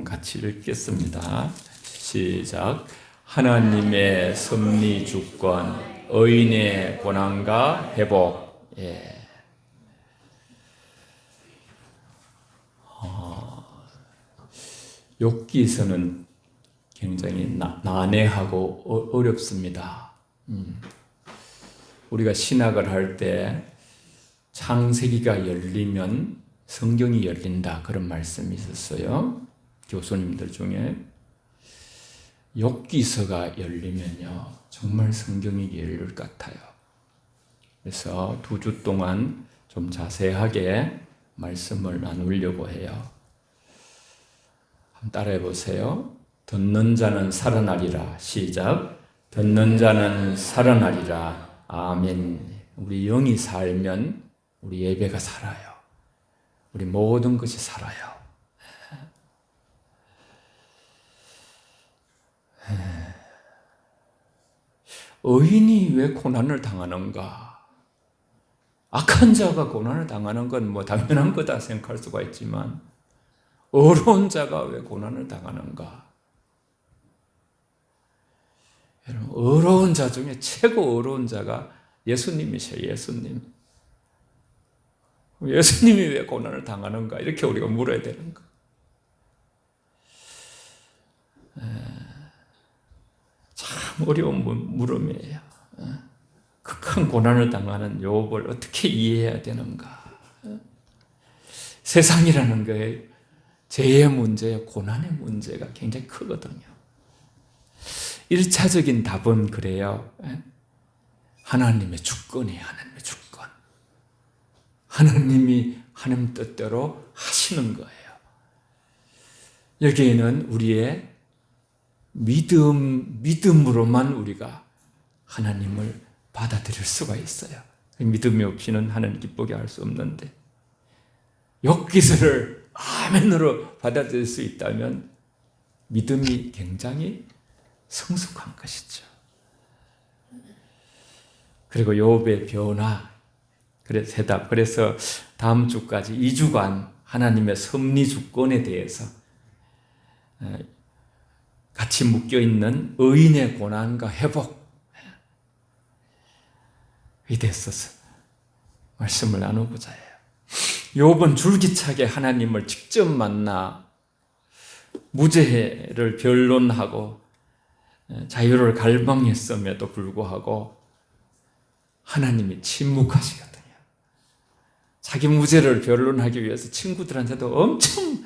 한번 같이 읽겠습니다. 시작. 하나님의 섭리 주권, 의인의 고난과 회복. 욥기서는 굉장히 난해하고 어렵습니다. 우리가 신학을 할 때 창세기가 열리면 성경이 열린다, 그런 말씀이 있었어요. 교수님들 중에. 욥기서가 열리면요 정말 성경이 열릴 것 같아요. 그래서 2주 동안 좀 자세하게 말씀을 나누려고 해요. 한번 따라해 보세요. 듣는 자는 살아나리라. 시작. 듣는 자는 살아나리라. 아멘. 우리 영이 살면 우리 예배가 살아요. 우리 모든 것이 살아요. 의인이 왜 고난을 당하는가? 악한 자가 고난을 당하는 건 뭐 당연한 거다 생각할 수가 있지만, 어려운 자가 왜 고난을 당하는가? 여러분, 어려운 자 중에 최고 어려운 자가 예수님이세요. 예수님. 예수님이 왜 고난을 당하는가? 이렇게 우리가 물어야 되는 거. 참 어려운 물음이에요. 극한 고난을 당하는 욥을 어떻게 이해해야 되는가? 세상이라는 게 죄의 문제, 고난의 문제가 굉장히 크거든요. 1차적인 답은 그래요. 하나님의 주권이에요. 하나님의 주권. 하나님이 하나님 뜻대로 하시는 거예요. 여기에는 우리의 믿음으로만 우리가 하나님을 받아들일 수가 있어요. 믿음이 없이는 하나님 기쁘게 할 수 없는데, 욥기서를 아멘으로 받아들일 수 있다면 믿음이 굉장히 성숙한 것이죠. 그리고 욥의 변화, 그래서 대답. 그래서 다음 주까지 2주간 하나님의 섭리 주권에 대해서 같이 묶여있는 의인의 고난과 회복에 대해서 말씀을 나누고자 해요. 욥은 줄기차게 하나님을 직접 만나 무죄를 변론하고 자유를 갈망했음에도 불구하고 하나님이 침묵하시거든요. 자기 무죄를 변론하기 위해서 친구들한테도 엄청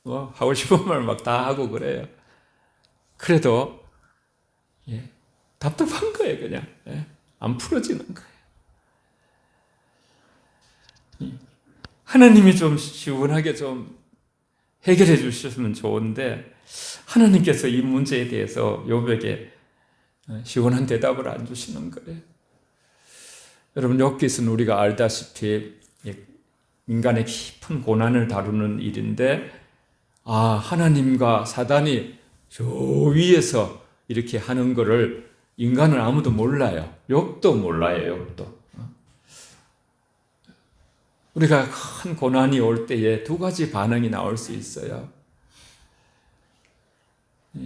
하고 싶은 말 막 다 하고 그래요. 그래도 답답한 거예요. 그냥 안 풀어지는 거예요. 하나님이 좀 시원하게 좀 해결해 주셨으면 좋은데, 하나님께서 이 문제에 대해서 욥에게 시원한 대답을 안 주시는 거예요. 여러분, 욥기서는 우리가 알다시피 인간의 깊은 고난을 다루는 일인데, 하나님과 사단이 저 위에서 이렇게 하는 거를 인간은 아무도 몰라요. 욥도 몰라요. 욥도. 우리가 큰 고난이 올 때에 2가지 반응이 나올 수 있어요.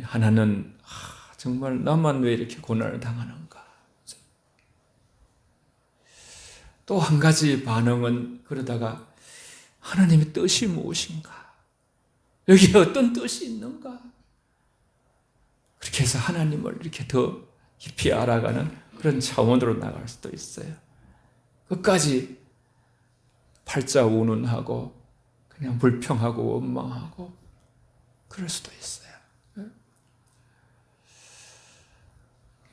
하나는 정말 나만 왜 이렇게 고난을 당하는가? 또 한 가지 반응은 그러다가 하나님의 뜻이 무엇인가? 여기에 어떤 뜻이 있는가? 그렇게 해서 하나님을 이렇게 더 깊이 알아가는 그런 차원으로 나갈 수도 있어요. 끝까지 팔자운운하고 그냥 불평하고 원망하고 그럴 수도 있어요.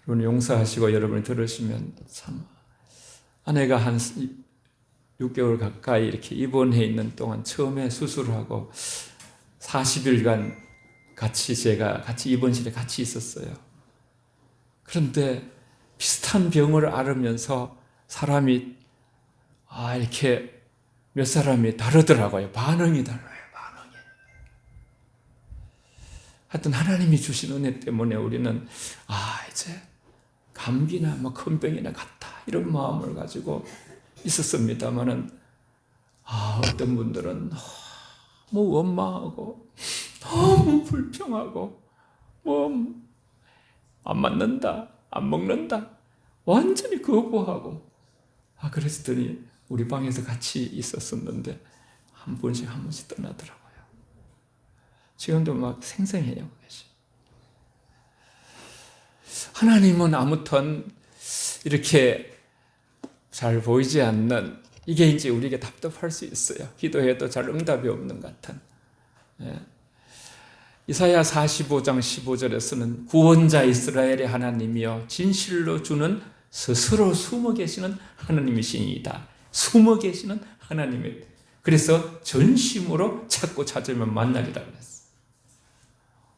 여러분 용서하시고, 여러분이 들으시면 참, 아내가 한 6개월 가까이 이렇게 입원해 있는 동안 처음에 수술하고 40일간 제가 같이 입원실에 같이 있었어요. 그런데 비슷한 병을 앓으면서 사람이 이렇게 몇 사람이 다르더라고요. 반응이 달라요. 반응이. 하여튼 하나님이 주신 은혜 때문에 우리는 이제 감기나 큰 병이나 같다, 이런 마음을 가지고 있었습니다만은 어떤 분들은 너무 원망하고 너무 불평하고 안 맞는다, 안 먹는다, 완전히 거부하고. 그랬더니 우리 방에서 같이 있었었는데 한 번씩 떠나더라고요. 지금도 막 생생해요. 하나님은 아무튼 이렇게 잘 보이지 않는, 이게 이제 우리에게 답답할 수 있어요. 기도해도 잘 응답이 없는 것 같은. 이사야 45장 15절에서는 구원자 이스라엘의 하나님이여 진실로 주는 스스로 숨어 계시는 하나님이시니이다. 숨어 계시는 하나님이. 그래서 전심으로 찾고 찾으면 만나리라 그랬어요.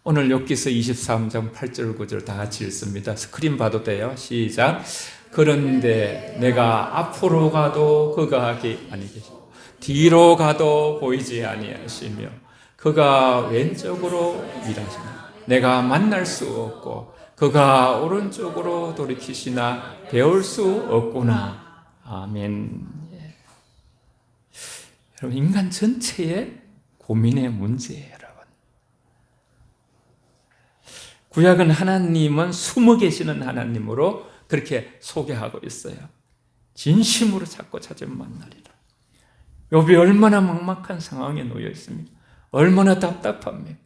오늘 욥기서 23장 8절 9절 다 같이 읽습니다. 스크린 봐도 돼요. 시작. 그런데 내가 앞으로 가도 그가 계시고 뒤로 가도 보이지 아니하시며 그가 왼쪽으로 일하시나 내가 만날 수 없고 그가 오른쪽으로 돌이키시나 배울 수 없구나. 아멘. 여러분, 인간 전체의 고민의 문제예요. 구약은 하나님은 숨어 계시는 하나님으로 그렇게 소개하고 있어요. 진심으로 찾고 찾으면 만나리라. 욥이 얼마나 막막한 상황에 놓여 있습니까? 얼마나 답답합니까?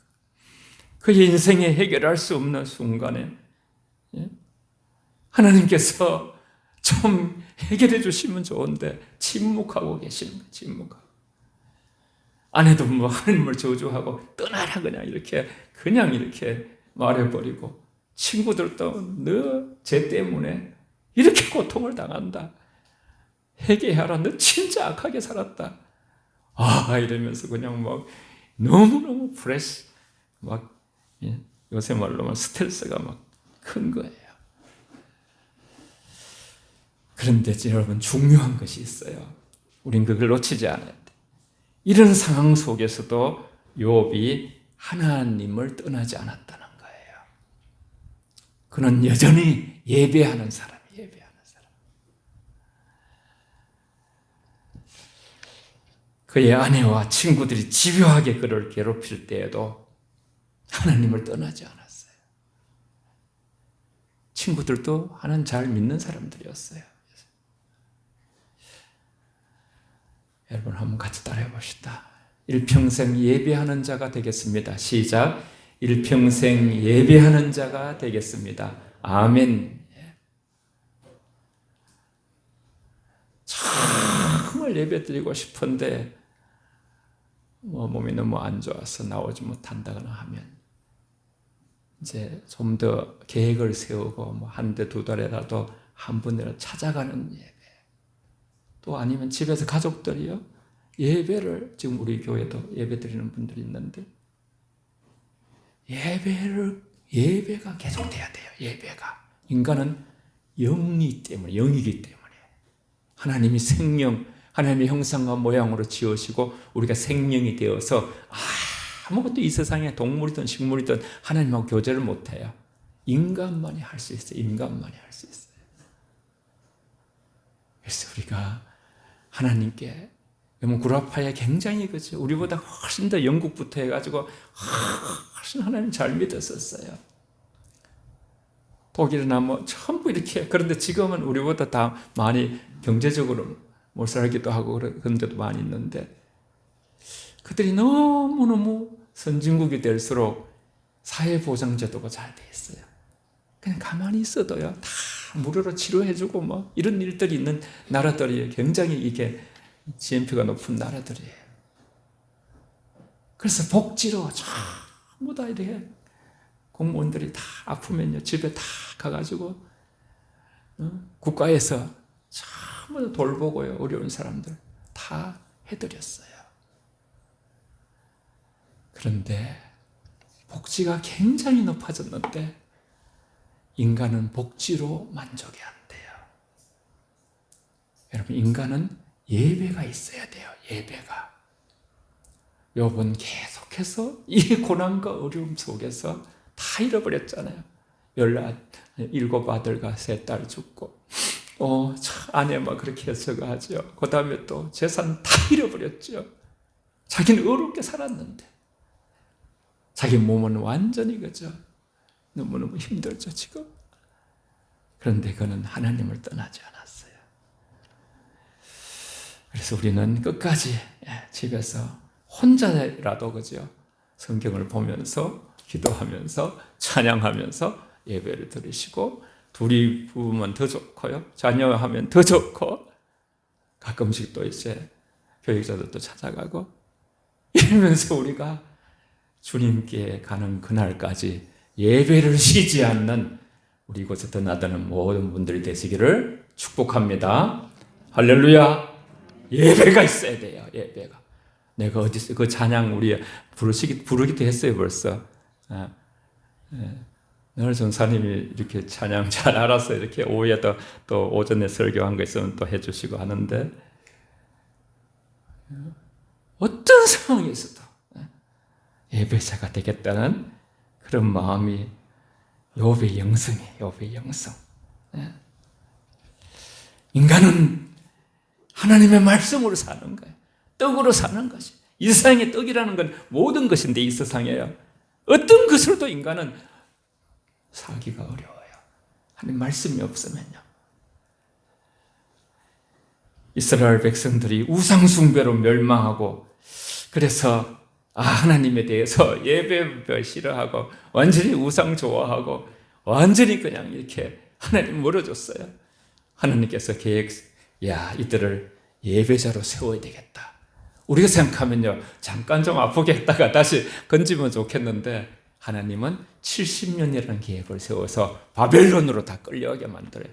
그의 인생에 해결할 수 없는 순간에 하나님께서 좀 해결해 주시면 좋은데 침묵하고 계시는 거예요. 침묵하고. 아내도 하나님을 저주하고 떠나라 그냥 이렇게 말해버리고, 친구들도 너 쟤 때문에 이렇게 고통을 당한다. 회개하라. 너 진짜 악하게 살았다. 이러면서 그냥 너무너무 요새 말로 스트레스가 큰 거예요. 그런데 여러분, 중요한 것이 있어요. 우린 그걸 놓치지 않아야 돼. 이런 상황 속에서도 욥이 하나님을 떠나지 않았다는 거예요. 그는 여전히 예배하는 사람이에요. 그의 아내와 친구들이 집요하게 그를 괴롭힐 때에도 하나님을 떠나지 않았어요. 친구들도 하나님 잘 믿는 사람들이었어요. 여러분, 한번 같이 따라해 봅시다. 일평생 예배하는 자가 되겠습니다. 시작. 일평생 예배하는 자가 되겠습니다. 아멘. 정말 예배 드리고 싶은데 몸이 너무 안 좋아서 나오지 못한다거나 하면 이제 좀 더 계획을 세우고 한 달, 두 달에라도 한 번이라도 찾아가는 예배. 또 아니면 집에서 가족들이요, 예배를, 지금 우리 교회도 예배 드리는 분들이 있는데 예배가 계속돼야 돼요. 예배가. 인간은 영이기 때문에 하나님이 생명, 하나님의 형상과 모양으로 지으시고 우리가 생명이 되어서 아무것도 이 세상에 동물이든 식물이든 하나님하고 교제를 못해요. 인간만이 할 수 있어요. 인간만이 할 수 있어요. 그래서 우리가 하나님께, 구라파에 굉장히 우리보다 훨씬 더 영국부터 해가지고 훨씬 하나님 잘 믿었었어요. 독일이나 전부 이렇게. 그런데 지금은 우리보다 다 많이 경제적으로 못 살기도 하고 그런 데도 많이 있는데, 그들이 너무너무 선진국이 될수록 사회보장제도가 잘 돼 있어요. 그냥 가만히 있어도요, 다 무료로 치료해주고 이런 일들이 있는 나라들이 굉장히 이게 GNP가 높은 나라들이에요. 그래서 복지로 전부 다 이렇게 공무원들이 다 아프면요, 집에 다 가가지고 국가에서 전부 다 돌보고요, 어려운 사람들 다 해드렸어요. 그런데 복지가 굉장히 높아졌는데 인간은 복지로 만족이 안 돼요. 여러분, 인간은 예배가 있어야 돼요. 예배가. 욥은 계속해서 이 고난과 어려움 속에서 다 잃어버렸잖아요. 17 아들과 3딸 죽고, 아내 그렇게 해서가 하죠. 그 다음에 또 재산 다 잃어버렸죠. 자기는 어렵게 살았는데. 자기 몸은 완전히 그죠? 너무너무 힘들죠 지금. 그런데 그는 하나님을 떠나지 않았어요. 그래서 우리는 끝까지 집에서 혼자라도 그죠? 성경을 보면서 기도하면서 찬양하면서 예배를 드리시고, 둘이 부으면 더 좋고요, 자녀하면 더 좋고, 가끔씩 또 이제 교육자들도 찾아가고 이러면서 우리가 주님께 가는 그날까지 예배를 쉬지 않는 우리 이곳에 떠나드는 모든 분들이 되시기를 축복합니다. 할렐루야. 예배가 있어야 돼요. 예배가. 내가 어디서 그 찬양 우리 부르기도 했어요 벌써. 오늘 전사님이 이렇게 찬양 잘 알아서 이렇게 오후에 또 오전에 설교한 거 있으면 또 해주시고 하는데, 어떤 상황에서도 예배자가 되겠다는 그런 마음이 욥의 영성이에요. 욥의 영성. 인간은 하나님의 말씀으로 사는 거예요. 떡으로 사는 것이. 이 세상의 떡이라는 건 모든 것인데 이 세상에요. 어떤 것으로도 인간은 살기가 어려워요. 하나님 말씀이 없으면요. 이스라엘 백성들이 우상숭배로 멸망하고, 그래서 하나님에 대해서 예배 싫어하고 완전히 우상 좋아하고 완전히 그냥 이렇게 하나님 멀어졌어요. 하나님께서 이들을 예배자로 세워야 되겠다. 우리가 생각하면요, 잠깐 좀 아프게 했다가 다시 건지면 좋겠는데, 하나님은 70년이라는 계획을 세워서 바벨론으로 다 끌려가게 만들어요.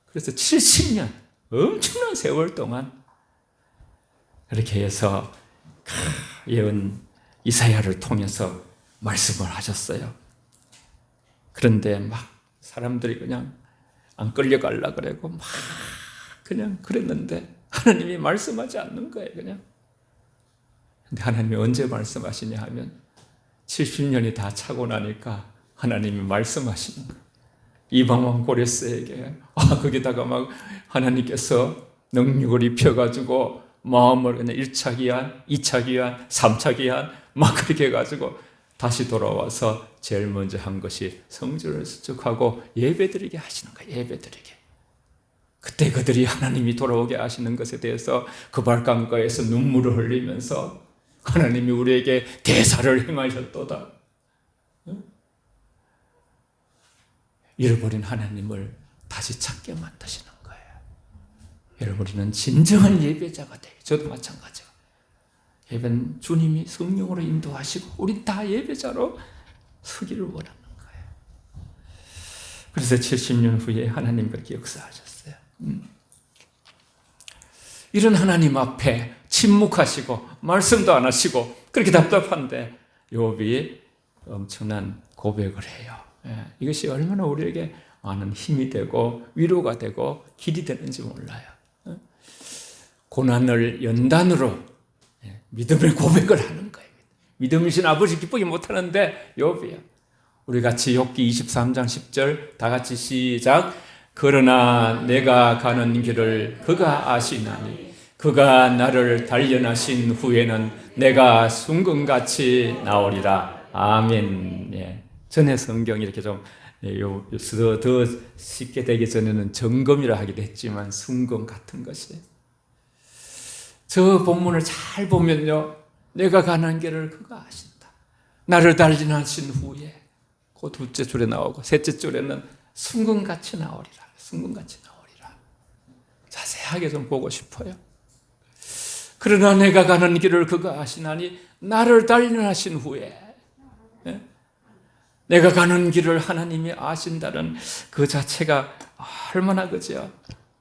그래서 70년, 엄청난 세월 동안 그렇게 해서 예언 이사야를 통해서 말씀을 하셨어요. 그런데 막 사람들이 그냥 안 끌려가려고 그러고 막 그냥 그랬는데 하나님이 말씀하지 않는 거예요, 그냥. 근데 하나님이 언제 말씀하시냐 하면 70년이 다 차고 나니까 하나님이 말씀하시는 거예요. 이방왕 고레스에게 거기다가 막 하나님께서 능력을 입혀가지고 마음을 그냥 1차 기한, 2차 기한, 3차 기한 막 그렇게 해가지고 다시 돌아와서 제일 먼저 한 것이 성전을 수축하고 예배드리게 하시는 거예요. 예배드리게. 그때 그들이 하나님이 돌아오게 하시는 것에 대해서 그 발강가에서 눈물을 흘리면서 하나님이 우리에게 대사를 행하셨도다. 잃어버린 하나님을 다시 찾게 만드시는 거예요. 여러분, 우리는 진정한 예배자가 돼요. 저도 마찬가지고. 예배는 주님이 성령으로 인도하시고 우리 다 예배자로 서기를 원하는 거예요. 그래서 70년 후에 하나님 그렇게 역사하셨어요. 이런 하나님 앞에 침묵하시고 말씀도 안 하시고 그렇게 답답한데 욥이 엄청난 고백을 해요. 이것이 얼마나 우리에게 많은 힘이 되고 위로가 되고 길이 되는지 몰라요. 고난을 연단으로 믿음의 고백을 하는 거예요. 믿음이신 아버지 기쁘게 못하는데 욥이요. 우리 같이 욥기 23장 10절 다 같이 시작. 그러나 내가 가는 길을 그가 아시나니 그가 나를 단련하신 후에는 내가 순금같이 나오리라. 아멘. 전에 성경 이렇게 좀 더 쉽게 되기 전에는 점검이라 하기도 했지만 순금 같은 것이. 저 본문을 잘 보면요, 내가 가는 길을 그가 아신다. 나를 단련하신 후에 그 둘째 줄에 나오고 셋째 줄에는 순금같이 나오리라. 순금같이 나오리라. 자세하게 좀 보고 싶어요. 그러나 내가 가는 길을 그가 아시나니 나를 단련하신 후에 내가 가는 길을 하나님이 아신다는 그 자체가 얼마나 그죠?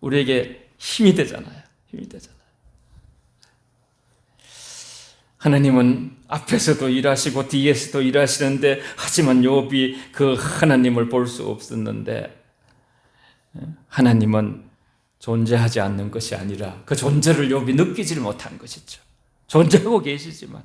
우리에게 힘이 되잖아요. 힘이 되잖아요. 하나님은 앞에서도 일하시고 뒤에서도 일하시는데 하지만 욥이 그 하나님을 볼 수 없었는데 하나님은 존재하지 않는 것이 아니라 그 존재를 욥이 느끼지를 못한 것이죠. 존재하고 계시지만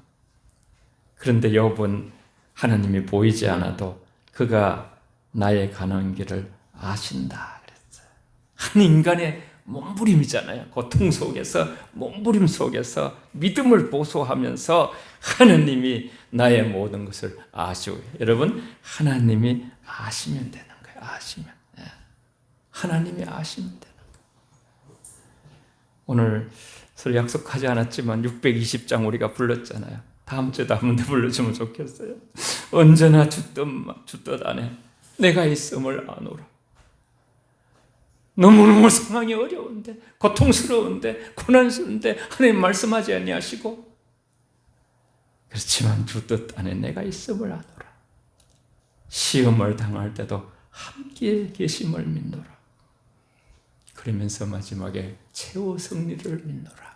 그런데 욥은 하나님이 보이지 않아도 그가 나의 가는 길을 아신다 그랬어요. 한 인간의 몸부림이잖아요. 고통 속에서, 몸부림 속에서 믿음을 보소하면서 하나님이 나의 모든 것을 아시고, 여러분, 하나님이 아시면 되는 거예요. 아시면. 하나님이 아시면 되는 거예요. 오늘 서로 약속하지 않았지만 620장 우리가 불렀잖아요. 다음 주에도 한 번 더 불러주면 좋겠어요. 언제나 주뜻 안에 내가 있음을 아노라. 너무너무 상황이 어려운데, 고통스러운데, 고난스러운데 하나님 말씀하지 아니하시고, 그렇지만 주 뜻 안에 내가 있음을 아노라. 시험을 당할 때도 함께 계심을 믿노라. 그러면서 마지막에 최후 승리를 믿노라.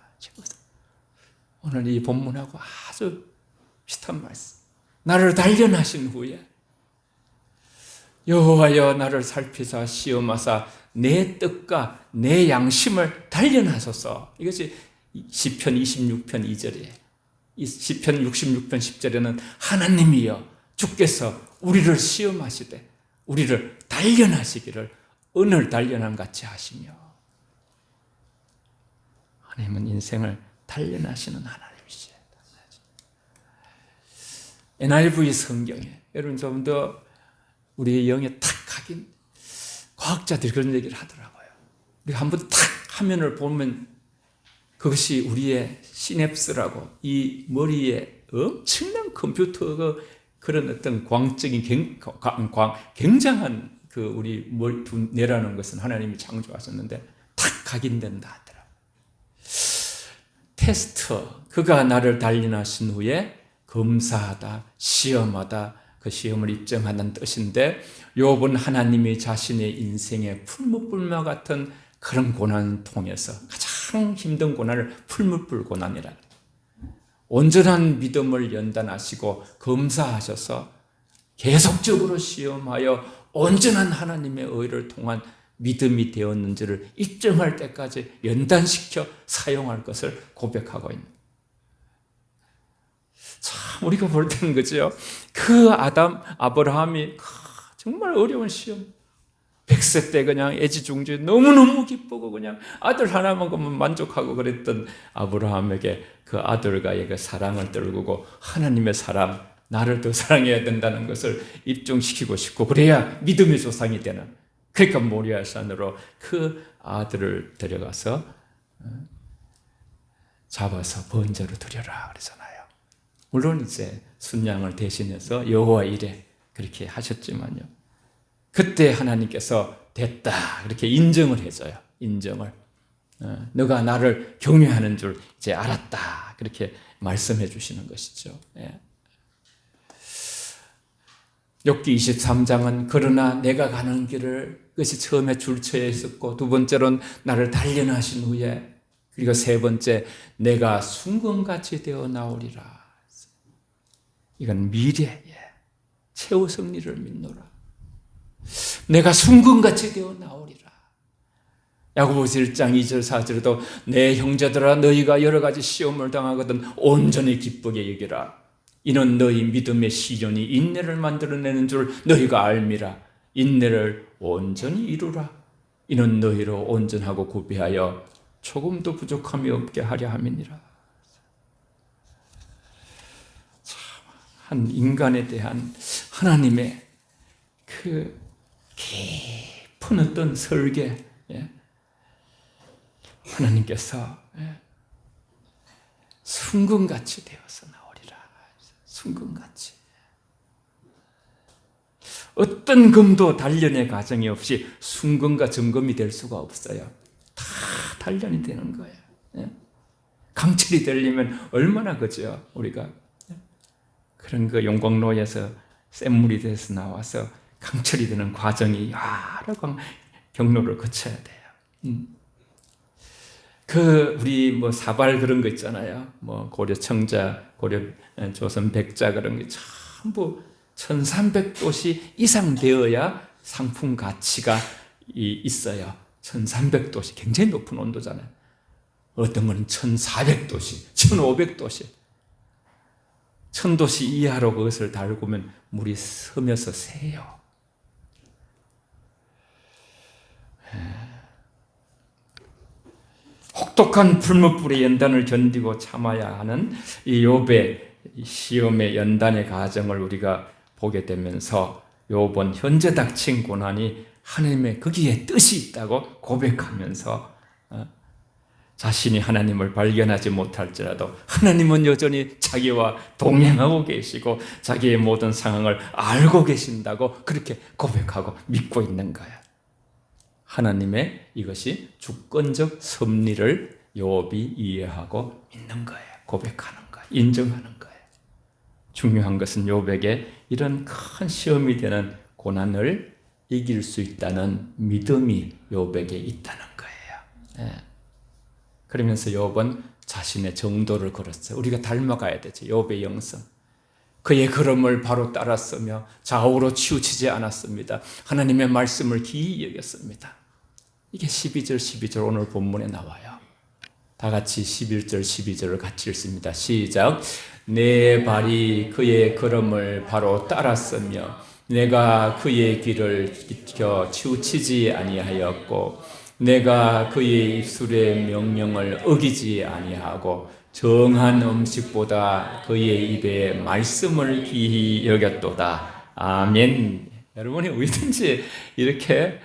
오늘 이 본문하고 아주 비슷한 말씀. 나를 단련하신 후에 여호와여 나를 살피사 시험하사 내 뜻과 내 양심을 단련하소서. 이것이 시편 26편 2절이에요. 시편 66편 10절에는 하나님이여 주께서 우리를 시험하시되 우리를 단련하시기를 은을 단련함 같이 하시며. 하나님은 인생을 단련하시는 하나님이시죠. NIV 성경에 여러분 좀 더 우리의 영에 탁 하긴 과학자들이 그런 얘기를 하더라고요. 우리가 한번 탁 화면을 보면 그것이 우리의 시냅스라고 이 머리에 엄청난 컴퓨터가 그런 어떤 광적인 굉장한 그 우리 머리 두뇌라는 것은 하나님이 창조하셨는데 탁 각인된다 하더라고요. 테스터, 그가 나를 단련하신 후에 검사하다, 시험하다, 그 시험을 입증하는 뜻인데, 욥은 하나님이 자신의 인생의 풀무불마 같은 그런 고난을 통해서 가장 힘든 고난을 풀무불 고난이라, 온전한 믿음을 연단하시고 검사하셔서 계속적으로 시험하여 온전한 하나님의 의를 통한 믿음이 되었는지를 입증할 때까지 연단시켜 사용할 것을 고백하고 있는. 참 우리가 볼 때는 그죠? 그 아브라함이 정말 어려운 시험, 100세 때 그냥 애지중지 너무너무 기쁘고 그냥 아들 하나만 보면 만족하고 그랬던 아브라함에게 그 아들과의 그 사랑을 떨구고 하나님의 사랑, 나를 더 사랑해야 된다는 것을 입증시키고 싶고, 그래야 믿음의 조상이 되는. 그러니까 모리아산으로 그 아들을 데려가서 잡아서 번제로 드려라 그러잖아요. 물론 이제 순양을 대신해서 여호와 이레 그렇게 하셨지만요. 그때 하나님께서 됐다 그렇게 인정을 해줘요. 인정을. 너가 나를 경외하는 줄 이제 알았다 그렇게 말씀해 주시는 것이죠. 예. 욥기 23장은 그러나 내가 가는 길을, 그것이 처음에 줄쳐에 있었고, 두 번째로는 나를 단련하신 후에, 그리고 세 번째 내가 순금같이 되어 나오리라. 이건 미래에 최후 승리를 믿노라. 내가 순금같이 되어 나오리라. 야고보서 1장 2절 4절에도 내 형제들아 너희가 여러 가지 시험을 당하거든 온전히 기쁘게 여기라. 이는 너희 믿음의 시련이 인내를 만들어내는 줄 너희가 알미라. 인내를 온전히 이루라. 이는 너희로 온전하고 구비하여 조금도 부족함이 없게 하려 함이니라. 한 인간에 대한 하나님의 그 깊은 어떤 설계, 하나님께서 순금같이 되어서 나오리라. 순금같이. 어떤 금도 단련의 과정이 없이 순금과 점검이 될 수가 없어요. 다 단련이 되는 거예요. 강철이 되려면 얼마나 그죠? 우리가 그런 그 용광로에서 샘물이 돼서 나와서 강철이 되는 과정이 여러 경로를 거쳐야 돼요. 그 우리 뭐 사발 그런 거 있잖아요. 뭐 고려 청자, 고려 조선 백자 그런 게 전부 1300도씨 이상 되어야 상품 가치가 있어요. 1300도씨 굉장히 높은 온도잖아요. 어떤 건 1400도씨, 1500도씨. 1000도씨 이하로 그것을 달구면 물이 스며서 새요. 혹독한 풀무불의 연단을 견디고 참아야 하는 이 욥의 시험의 연단의 과정을 우리가 보게 되면서 욥은 현재 닥친 고난이 하나님의 거기에 뜻이 있다고 고백하면서 자신이 하나님을 발견하지 못할지라도 하나님은 여전히 자기와 동행하고 계시고 자기의 모든 상황을 알고 계신다고 그렇게 고백하고 믿고 있는 거야. 하나님의 이것이 주권적 섭리를 욥이 이해하고 믿는 거예요. 고백하는 거예요. 인정하는 거예요. 중요한 것은 욥에게 이런 큰 시험이 되는 고난을 이길 수 있다는 믿음이 욥에게 있다는 거예요. 그러면서 욥은 자신의 정도를 걸었어요. 우리가 닮아가야 되죠. 욥의 영성. 그의 걸음을 바로 따랐으며 좌우로 치우치지 않았습니다. 하나님의 말씀을 기이 여겼습니다. 이게 12절 오늘 본문에 나와요. 다 같이 11절 12절을 같이 읽습니다. 시작. 내 발이 그의 걸음을 바로 따랐으며 내가 그의 길을 지켜 치우치지 아니하였고 내가 그의 입술의 명령을 어기지 아니하고 정한 음식보다 그의 입에 말씀을 기히 여겼도다. 아멘. 여러분이 어디든지 이렇게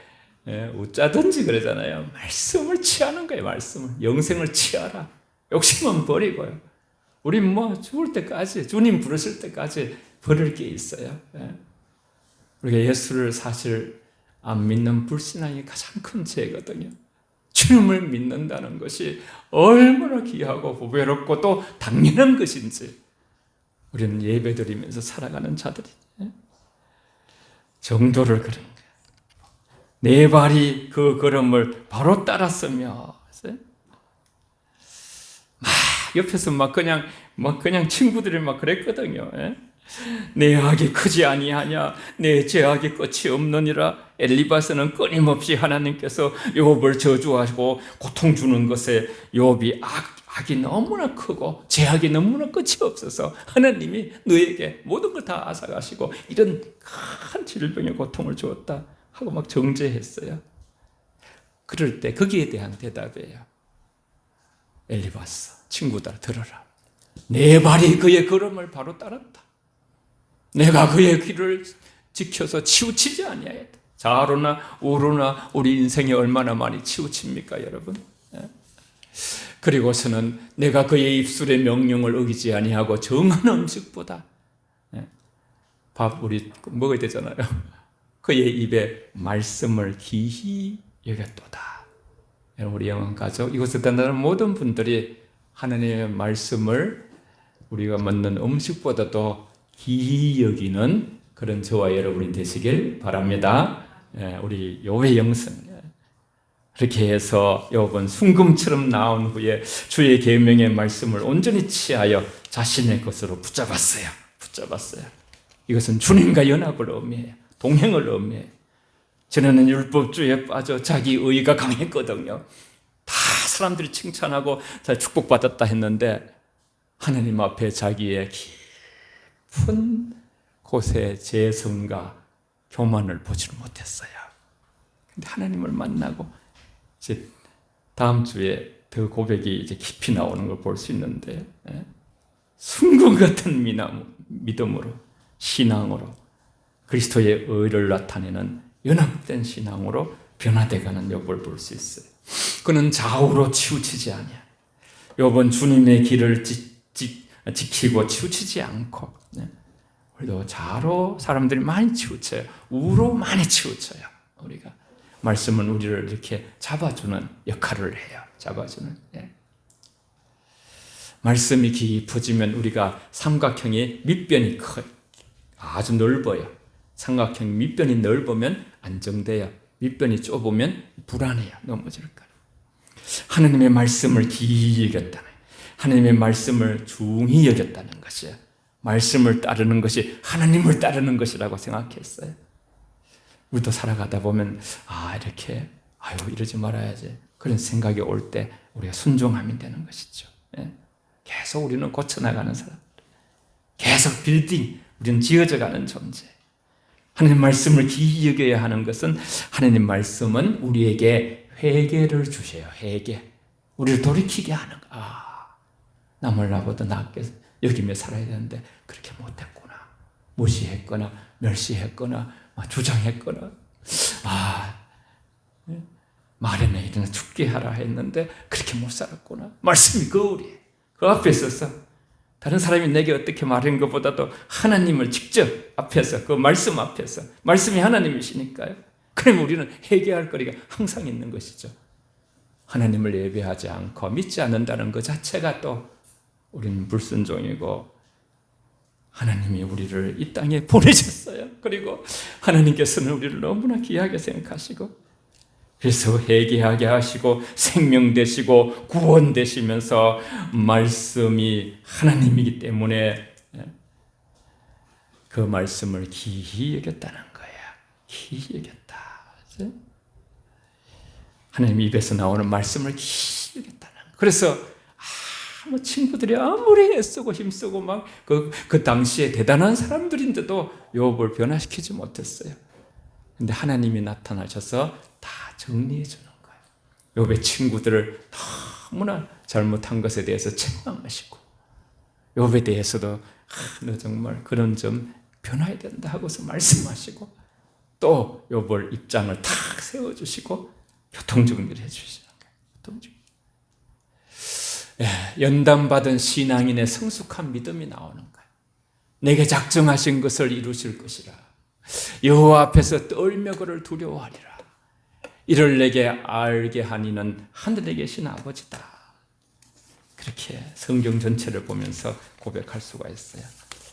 웃자든지 그러잖아요. 말씀을 취하는 거예요. 말씀을. 영생을 취하라. 욕심은 버리고요. 우린 뭐 죽을 때까지 주님 부르실 때까지 버릴 게 있어요. 우리가 예수를 사실 안 믿는 불신앙이 가장 큰 죄거든요. 주님을 믿는다는 것이 얼마나 귀하고 보배롭고 또 당연한 것인지 우리는 예배드리면서 살아가는 자들이 정도를 그런 거예요. 내 발이 그 걸음을 바로 따랐으며 막 옆에서 막 그냥 친구들이 막 그랬거든요. 내 악이 크지 아니하냐 내 죄악이 끝이 없느니라. 엘리바스는 끊임없이 하나님께서 욥을 저주하고 고통 주는 것에 욥이 악이 너무나 크고 죄악이 너무나 끝이 없어서 하나님이 너에게 모든 걸 다 앗아가시고 이런 큰 질병의 고통을 주었다 하고 막 정죄했어요. 그럴 때 거기에 대한 대답이에요. 엘리바스 친구들 들어라. 내 발이 그의 걸음을 바로 따랐다. 내가 그의 길을 지켜서 치우치지 아니하였다. 좌로나 우로나 우리 인생이 얼마나 많이 치우칩니까, 여러분? 그리고서는 내가 그의 입술의 명령을 어기지 아니하고 정한 음식보다 밥 우리 먹어야 되잖아요. 그의 입에 말씀을 기히 여겼도다. 우리 영혼 가족 이곳에 단단한 모든 분들이 하나님의 말씀을 우리가 먹는 음식보다도 기히 여기는 그런 저와 여러분이 되시길 바랍니다. 우리 욥의 영성 그렇게 해서 욥은 순금처럼 나온 후에 주의 계명의 말씀을 온전히 취하여 자신의 것으로 붙잡았어요. 이것은 주님과 연합을 의미해요. 동행을 의미해요. 전에는 율법주의에 빠져 자기 의가 강했거든요. 다 사람들이 칭찬하고 축복받았다 했는데 하나님 앞에 자기의 깊은 곳에 재성과 교만을 보지를 못했어요. 근데 하나님을 만나고 이제 다음 주에 더 고백이 이제 깊이 나오는 걸 볼 수 있는데 순금 같은 믿음으로 신앙으로 그리스도의 의를 나타내는 연합된 신앙으로 변화되어가는 욥을 볼 수 있어요. 그는 좌우로 치우치지 아니야. 욥은 주님의 길을 지키고 치우치지 않고 우리도 좌로 사람들이 많이 치우쳐요. 우로 많이 치우쳐요. 우리가 말씀은 우리를 이렇게 잡아주는 역할을 해요. 잡아주는. 말씀이 깊어지면 우리가 삼각형의 밑변이 아주 넓어요. 삼각형 밑변이 넓으면 안정돼요. 밑변이 좁으면 불안해요. 넘어질 거예요. 하나님의 말씀을 기이 여겼다는, 하나님의 말씀을 중히 여겼다는 것이에요. 말씀을 따르는 것이 하나님을 따르는 것이라고 생각했어요. 우리도 살아가다 보면 이렇게 이러지 말아야지 그런 생각이 올 때 우리가 순종하면 되는 것이죠. 계속 우리는 고쳐나가는 사람, 계속 빌딩 우리는 지어져가는 존재. 하나님 말씀을 기이 여겨야 하는 것은 하나님 말씀은 우리에게 회개를 주셔요. 회개. 우리를 돌이키게 하는 거. 남을 나보다 낫게 여기며 살아야 되는데 그렇게 못했구나. 무시했거나 멸시했거나 주장했거나 말에는 이런 죽게 하라 했는데 그렇게 못 살았구나. 말씀이 거울이에요. 그 앞에 서서 다른 사람이 내게 어떻게 말한 것보다도 하나님을 직접 앞에서 그 말씀 앞에서 말씀이 하나님이시니까요. 그러면 우리는 회개할 거리가 항상 있는 것이죠. 하나님을 예배하지 않고 믿지 않는다는 것 자체가 또 우리는 불순종이고 하나님이 우리를 이 땅에 보내셨어요. 그리고 하나님께서는 우리를 너무나 귀하게 생각하시고 그래서 회개하게 하시고 생명 되시고 구원 되시면서 말씀이 하나님이기 때문에 그 말씀을 기히 여겼다는 거야. 기히 여겼다. 하나님 입에서 나오는 말씀을 기히 여겼다는 거야. 그래서 친구들이 아무리 애쓰고 힘쓰고 막 그 당시에 대단한 사람들인데도 욥을 변화시키지 못했어요. 근데 하나님이 나타나셔서 다 정리해 주는 거예요. 욥의 친구들을 너무나 잘못한 것에 대해서 책망하시고 욥에 대해서도 너 정말 그런 점 변화해야 된다 하고서 말씀하시고 또 욥을 입장을 탁 세워주시고 교통정리를 해주시는 거예요. 교통정리. 연단받은 신앙인의 성숙한 믿음이 나오는 거예요. 내게 작정하신 것을 이루실 것이라. 여호와 앞에서 떨며 그를 두려워하리라. 이를 내게 알게 하니는 하늘에 계신 아버지다. 그렇게 성경 전체를 보면서 고백할 수가 있어요.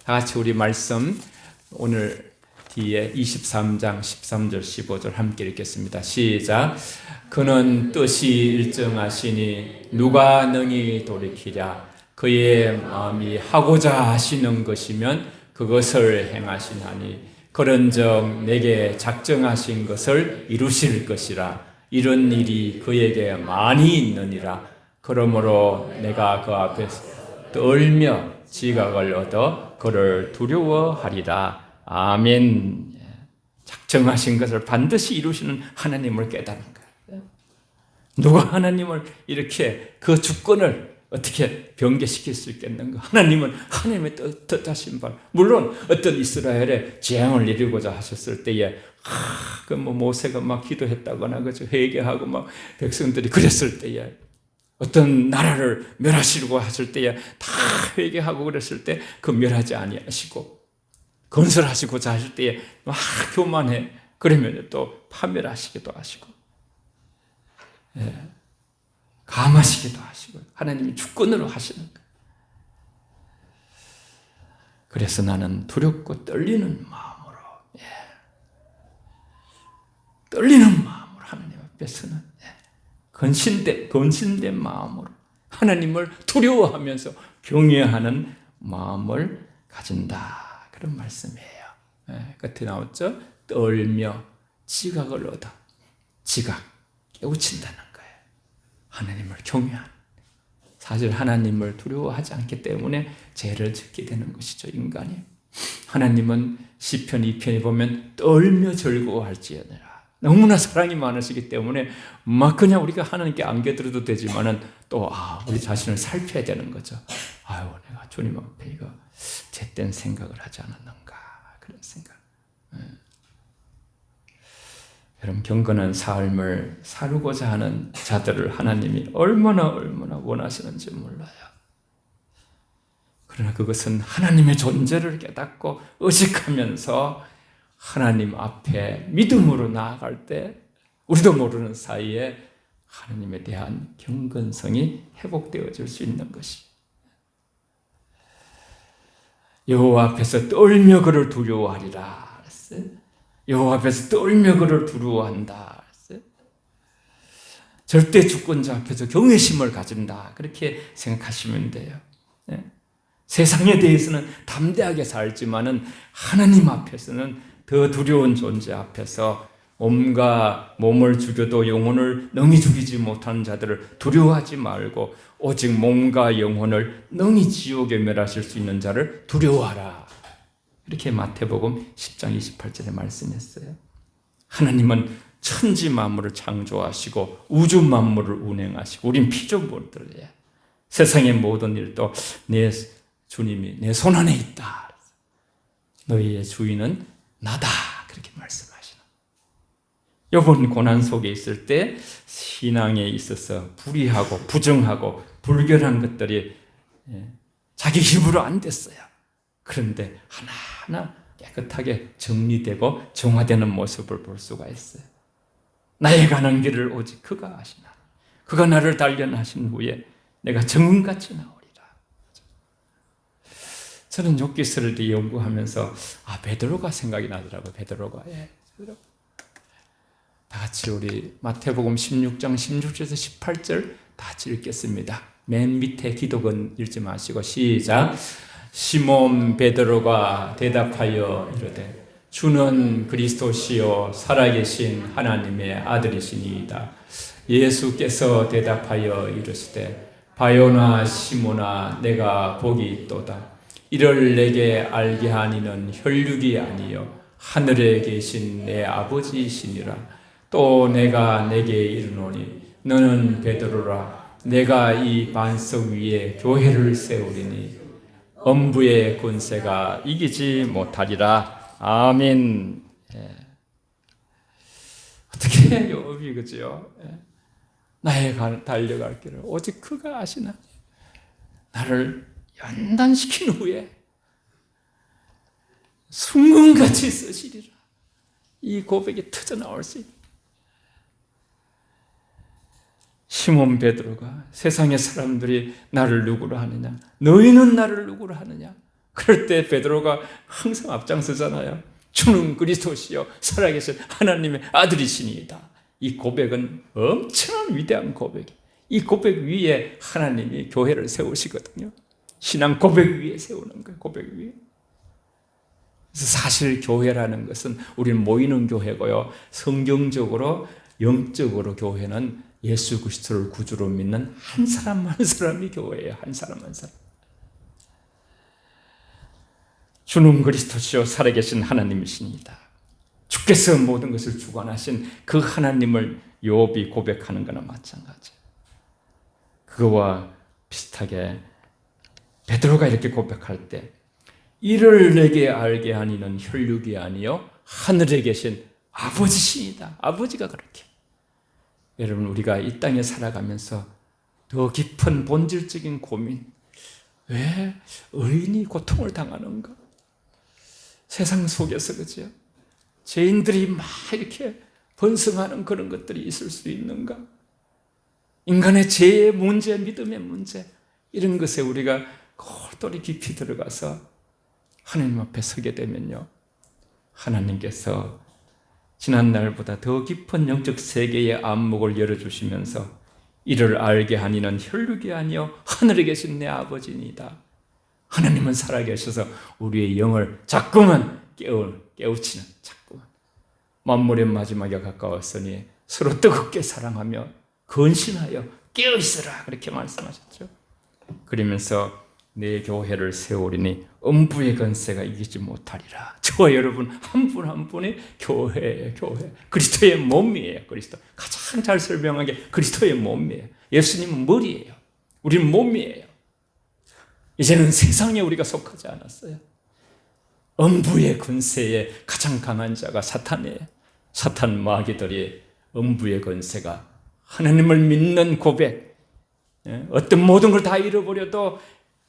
다 같이 우리 말씀 오늘 뒤에 23장 13절 15절 함께 읽겠습니다. 시작. 그는 뜻이 일정하시니 누가 능히 돌이키랴. 그의 마음이 하고자 하시는 것이면 그것을 행하시나니 그런즉 내게 작정하신 것을 이루실 것이라. 이런 일이 그에게 많이 있느니라. 그러므로 내가 그 앞에서 떨며 지각을 얻어 그를 두려워하리라. 아멘. 작정하신 것을 반드시 이루시는 하나님을 깨닫는 거예요. 누가 하나님을 이렇게 그 주권을 어떻게 변개시킬 수 있겠는가? 하나님은 하나님의 뜻하신 바, 물론 어떤 이스라엘에 재앙을 이루고자 하셨을 때에 모세가 막 기도했다거나 그죠 회개하고 막 백성들이 그랬을 때에 어떤 나라를 멸하시려고 하실 때에 다 회개하고 그랬을 때 그 멸하지 아니하시고 건설하시고자 하실 때에 막 교만해 그러면 또 파멸하시기도 하시고 감하시기도 하시고 하나님이 주권으로 하시는 거예요. 그래서 나는 두렵고 떨리는 마음으로 떨리는 마음으로 하나님 앞에서는 건신된 마음으로 하나님을 두려워하면서 경외하는 마음을 가진다. 그런 말씀이에요. 끝에 나왔죠? 떨며 지각을 얻어. 지각, 깨우친다는 거예요. 하나님을 경외하는. 사실 하나님을 두려워하지 않기 때문에 죄를 짓게 되는 것이죠, 인간이. 하나님은 시편 2편에 보면 떨며 즐거워할지어내라. 너무나 사랑이 많으시기 때문에 막 그냥 우리가 하나님께 안겨드려도 되지만은 또 우리 자신을 살펴야 되는 거죠. 내가 주님 앞에 이거 잿된 생각을 하지 않았는가 그런 생각. 여러분 경건한 삶을 살고자 하는 자들을 하나님이 얼마나 원하시는지 몰라요. 그러나 그것은 하나님의 존재를 깨닫고 의식하면서 하나님 앞에 믿음으로 나아갈 때 우리도 모르는 사이에 하나님에 대한 경건성이 회복되어질 수 있는 것이. 여호와 앞에서 떨며 그를 두려워하리라. 여호와 앞에서 떨며 그를 두려워한다. 절대 주권자 앞에서 경외심을 가진다. 그렇게 생각하시면 돼요. 세상에 대해서는 담대하게 살지만은 하나님 앞에서는 더 두려운 존재 앞에서 몸을 죽여도 영혼을 능히 죽이지 못하는 자들을 두려워하지 말고 오직 몸과 영혼을 능히 지옥에 멸하실 수 있는 자를 두려워하라. 이렇게 마태복음 10장 28절에 말씀했어요. 하나님은 천지 만물을 창조하시고 우주 만물을 운행하시고 우린 피조물들이에요. 세상의 모든 일도 내 주님이 내 손안에 있다. 너희의 주인은 나다. 그렇게 말씀하시는. 이번 고난 속에 있을 때 신앙에 있어서 불의하고 부정하고 불결한 것들이 자기 힘으로 안 됐어요. 그런데 하나하나 깨끗하게 정리되고 정화되는 모습을 볼 수가 있어요. 나의 가는 길을 오직 그가 아시나. 그가 나를 단련하신 후에 내가 정금같이 나오리라. 저는 욥기서를 연구하면서 베드로가 생각이 나더라고요. 베드로가. 다 같이 우리 마태복음 16장 16절에서 18절 다 같이 읽겠습니다. 맨 밑에 기독은 읽지 마시고 시작. 시몬 베드로가 대답하여 이르되 주는 그리스도시요 살아계신 하나님의 아들이시니이다. 예수께서 대답하여 이르시되 바요나 시몬아 내가 복이 있도다. 이를 내게 알게 하니는 혈육이 아니요 하늘에 계신 내 아버지이시니라. 또 내가 내게 이르노니 너는 베드로라. 내가 이 반석 위에 교회를 세우리니 엄부의 권세가 이기지 못하리라. 아멘. 어떻게 해요? 그죠? 나의 달려갈 길을 오직 그가 아시나. 나를 연단시킨 후에 순금같이 쓰시리라. 이 고백이 터져나올 수 있다. 시몬 베드로가 세상의 사람들이 나를 누구로 하느냐? 너희는 나를 누구로 하느냐? 그럴 때 베드로가 항상 앞장서잖아요. 주는 그리스도시요 살아계신 하나님의 아들이시니이다. 이 고백은 엄청난 위대한 고백이. 이 고백 위에 하나님이 교회를 세우시거든요. 신앙 고백 위에 세우는 거예요. 고백 위에. 그래서 사실 교회라는 것은 우리는 모이는 교회고요. 성경적으로 영적으로 교회는 예수 그리스도를 구주로 믿는 한 사람 한 사람이 교회예요. 한 사람 한 사람. 주는 그리스도시요 살아계신 하나님이십니다. 주께서 모든 것을 주관하신 그 하나님을 욥이 고백하는 거나 마찬가지예요. 그거와 비슷하게 베드로가 이렇게 고백할 때 이를 내게 알게 하니는 혈육이 아니요 하늘에 계신 아버지시니다. 아버지가 그렇게. 여러분 우리가 이 땅에 살아가면서 더 깊은 본질적인 고민, 왜 의인이 고통을 당하는가? 세상 속에서 그죠? 죄인들이 막 이렇게 번성하는 그런 것들이 있을 수 있는가? 인간의 죄의 문제, 믿음의 문제 이런 것에 우리가 골똘히 깊이 들어가서 하나님 앞에 서게 되면요, 하나님께서 지난 날보다 더 깊은 영적 세계의 안목을 열어주시면서 이를 알게 하니는 혈육이 아니요 하늘에 계신 내 아버지니이다. 하나님은 살아계셔서 우리의 영을 자꾸만 깨우치는, 자꾸만 만물의 마지막에 가까웠으니 서로 뜨겁게 사랑하며 건신하여 깨어있으라 그렇게 말씀하셨죠. 그러면서 내 교회를 세우리니 음부의 권세가 이기지 못하리라. 저와 여러분 한 분 한 분이 교회예요. 교회. 그리스도의 몸이에요. 그리스도. 가장 잘 설명한 게 그리스도의 몸이에요. 예수님은 머리예요. 우리는 몸이에요. 이제는 세상에 우리가 속하지 않았어요. 음부의 권세에 가장 강한 자가 사탄이에요. 사탄 마귀들이 음부의 권세가 하나님을 믿는 고백, 어떤 모든 걸 다 잃어버려도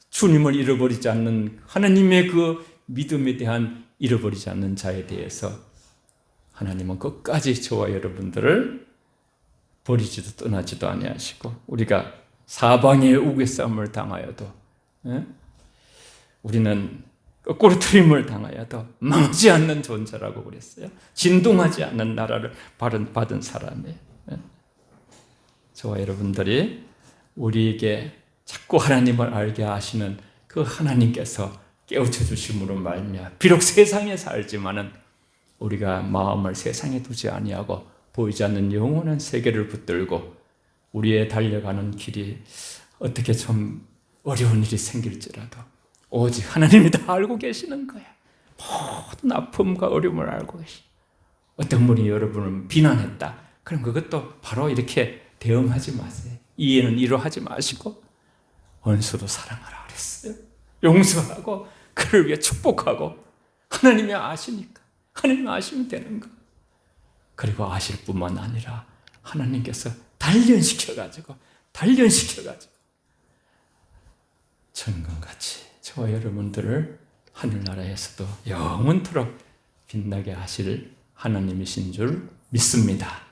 주님을 잃어버리지 않는 하나님의 그 믿음에 대한 잃어버리지 않는 자에 대해서 하나님은 끝까지 저와 여러분들을 버리지도 떠나지도 아니하시고 우리가 사방의 우겨싸움을 당하여도 우리는 거꾸로 트림을 당하여도 망하지 않는 존재라고 그랬어요. 진동하지 않는 나라를 받은 사람이에요. 저와 여러분들이 우리에게 자꾸 하나님을 알게 하시는 그 하나님께서 깨우쳐 주심으로 말미암아 비록 세상에 살지만은 우리가 마음을 세상에 두지 아니하고 보이지 않는 영원한 세계를 붙들고 우리의 달려가는 길이 어떻게 좀 어려운 일이 생길지라도 오직 하나님이 다 알고 계시는 거야. 모든 아픔과 어려움을 알고 계시. 어떤 분이 여러분을 비난했다. 그럼 그것도 바로 이렇게 대응하지 마세요. 이해는 이로 하지 마시고 원수도 사랑하라 그랬어요. 용서하고 그를 위해 축복하고 하나님이 아시니까 하나님이 아시면 되는 거. 그리고 아실 뿐만 아니라 하나님께서 단련시켜가지고 천금같이 저와 여러분들을 하늘나라에서도 영원토록 빛나게 하실 하나님이신 줄 믿습니다.